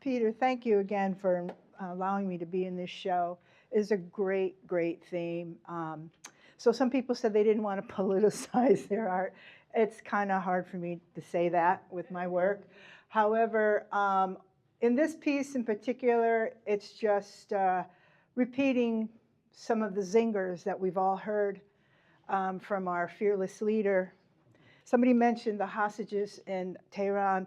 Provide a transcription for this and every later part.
Peter, thank you again for allowing me to be in this show. It's a great, great theme. So some people said they didn't want to politicize their art. It's kind of hard for me to say that with my work. However, in this piece in particular, it's just repeating some of the zingers that we've all heard from our fearless leader. Somebody mentioned the hostages in Tehran.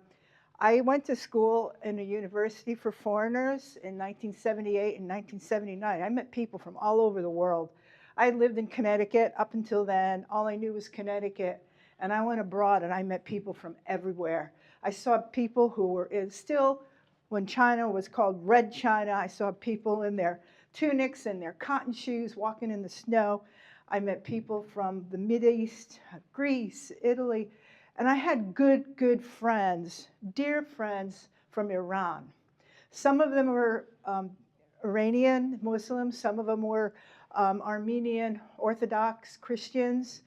I went to school in a university for foreigners in 1978 and 1979. I met people from all over the world. I lived in Connecticut up until then. All I knew was Connecticut. And I went abroad and I met people from everywhere. I saw people who were still, when China was called Red China, I saw people in their tunics and their cotton shoes walking in the snow. I met people from the Mideast, Greece, Italy. And I had good friends, dear friends from Iran. Some of them were Iranian Muslims, some of them were Armenian Orthodox Christians.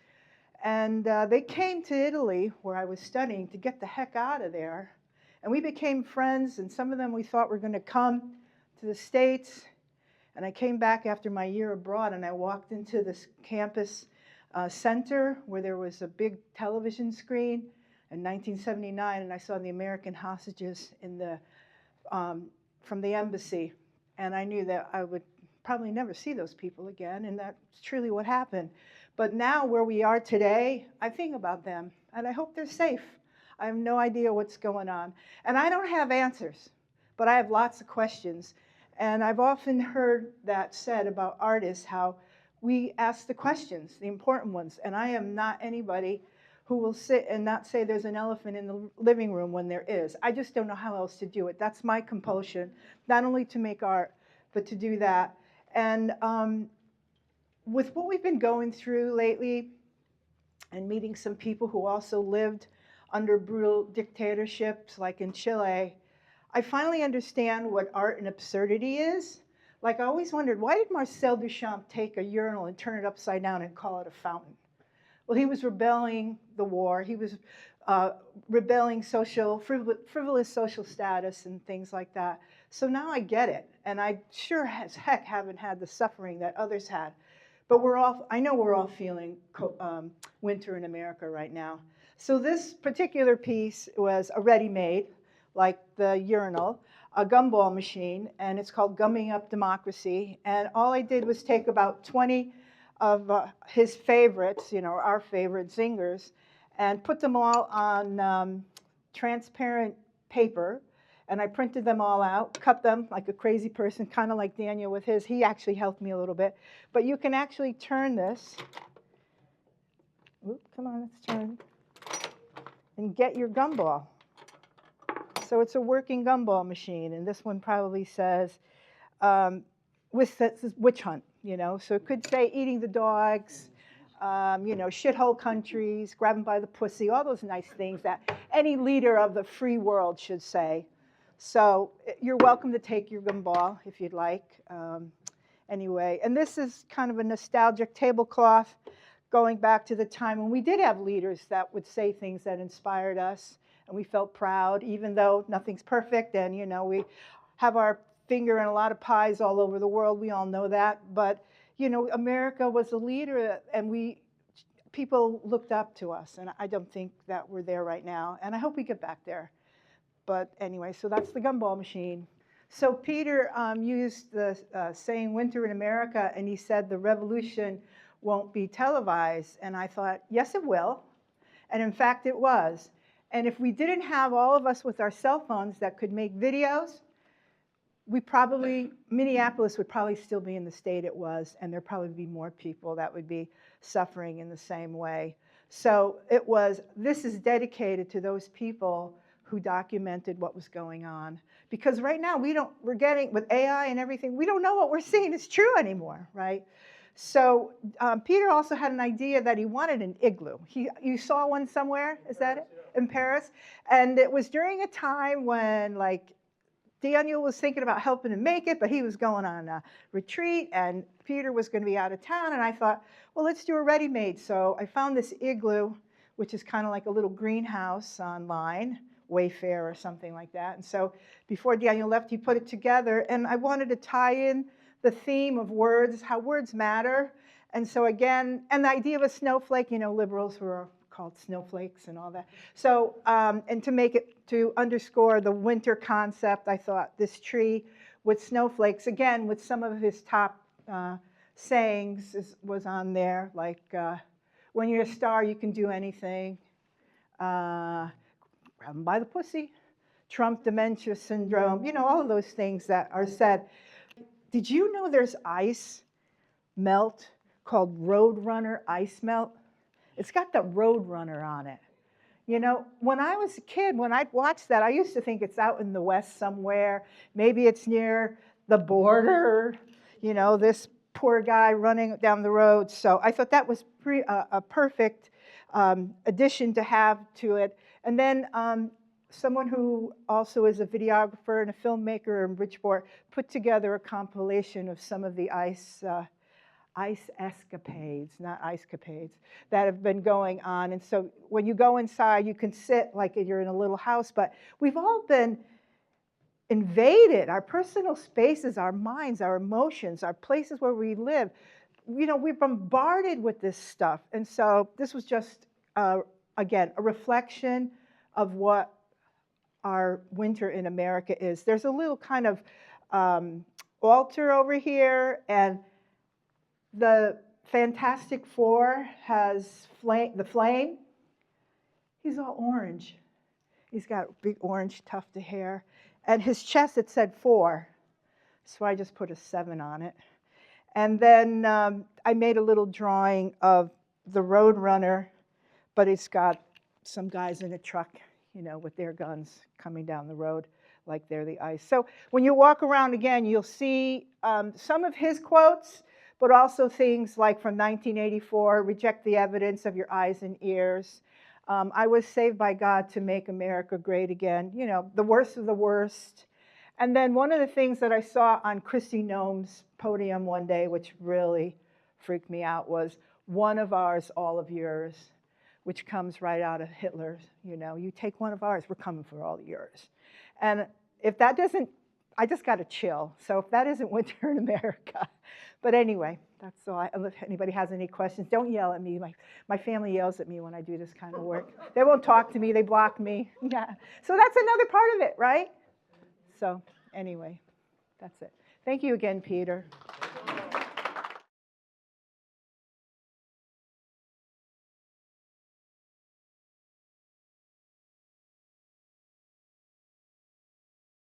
And they came to Italy, where I was studying, to get the heck out of there. And we became friends, and some of them we thought were going to come to the States. And I came back after my year abroad, and I walked into this campus center where there was a big television screen in 1979, and I saw the American hostages in the, from the embassy. And I knew that I would probably never see those people again, and that's truly what happened. But now where we are today, I think about them, and I hope they're safe. I have no idea what's going on. And I don't have answers, but I have lots of questions. And I've often heard that said about artists, how we ask the questions, the important ones. And I am not anybody who will sit and not say there's an elephant in the living room when there is. I just don't know how else to do it. That's my compulsion, not only to make art, but to do that. And with what we've been going through lately, and meeting some people who also lived under brutal dictatorships, like in Chile, I finally understand what art and absurdity is. Like, I always wondered, why did Marcel Duchamp take a urinal and turn it upside down and call it a fountain? Well, he was rebelling the war. He was rebelling frivolous social status and things like that. So now I get it. And I sure as heck haven't had the suffering that others had. But I know we're all feeling winter in America right now. So this particular piece was a ready-made, like the urinal, a gumball machine, and it's called Gumming Up Democracy. And all I did was take about 20 of his favorites, our favorite zingers, and put them all on transparent paper. And I printed them all out, cut them like a crazy person, kind of like Daniel with his. He actually helped me a little bit. But you can actually turn this. Oop, come on, let's turn. And get your gumball. So it's a working gumball machine. And this one probably says, witch hunt, So it could say eating the dogs, shithole countries, grab them by the pussy, all those nice things that any leader of the free world should say. So you're welcome to take your gumball if you'd like. Anyway, and this is kind of a nostalgic tablecloth going back to the time when we did have leaders that would say things that inspired us, and we felt proud, even though nothing's perfect, and we have our finger in a lot of pies all over the world. We all know that. But America was a leader, and people looked up to us, and I don't think that we're there right now, and I hope we get back there. But anyway, so that's the gumball machine. So Peter used the saying winter in America, and he said the revolution won't be televised. And I thought, yes, it will. And in fact, it was. And if we didn't have all of us with our cell phones that could make videos, Minneapolis would probably still be in the state it was, and there'd probably be more people that would be suffering in the same way. So this is dedicated to those people who documented what was going on. Because right now, we're getting, with AI and everything, we don't know what we're seeing is true anymore, right? So Peter also had an idea that he wanted an igloo. You saw one somewhere, is that it? In Paris? And it was during a time when, like, Daniel was thinking about helping him make it, but he was going on a retreat, and Peter was going to be out of town, and I thought, well, let's do a ready-made. So I found this igloo, which is kind of like a little greenhouse online, Wayfair or something like that. And so before Daniel left, he put it together. And I wanted to tie in the theme of words, how words matter. And so again, and the idea of a snowflake, you know, liberals were called snowflakes and all that. So, and to make it, to underscore the winter concept, I thought this tree with snowflakes, again, with some of his top sayings was on there, like, when you're a star, you can do anything. Grab 'em by the pussy. Trump dementia syndrome, you know, all of those things that are said. Did you know there's ice melt called Roadrunner ice melt? It's got the Roadrunner on it. You know, when I was a kid, when I'd watch that, I used to think it's out in the West somewhere. Maybe it's near the border, you know, this poor guy running down the road. So I thought that was a perfect addition to have to it. And then someone who also is a videographer and a filmmaker in Bridgeport put together a compilation of some of the ice escapades, not ice capades, that have been going on. And so when you go inside, you can sit like you're in a little house, but we've all been invaded, our personal spaces, our minds, our emotions, our places where we live. You know, we're bombarded with this stuff. And so this was just, again, a reflection of what our winter in America is. There's a little kind of altar over here, and the Fantastic Four has the Flame. He's all orange. He's got big orange tuft of hair. And his chest, it said 4. So I just put a 7 on it. And then I made a little drawing of the Roadrunner, but it's got some guys in a truck, you know, with their guns coming down the road like they're the ice. So when you walk around again, you'll see some of his quotes, but also things like from 1984, reject the evidence of your eyes and ears. I was saved by God to make America great again. You know, the worst of the worst. And then one of the things that I saw on Kristi Noem's podium one day, which really freaked me out, was one of ours, all of yours, which comes right out of Hitler. You know, you take one of ours, we're coming for all of yours. And if that doesn't, I just got a chill. So if that isn't winter in America. But anyway, that's all. If anybody has any questions, don't yell at me. My family yells at me when I do this kind of work. They won't talk to me. They block me. Yeah. So that's another part of it, right? So anyway, that's it. Thank you again, Peter.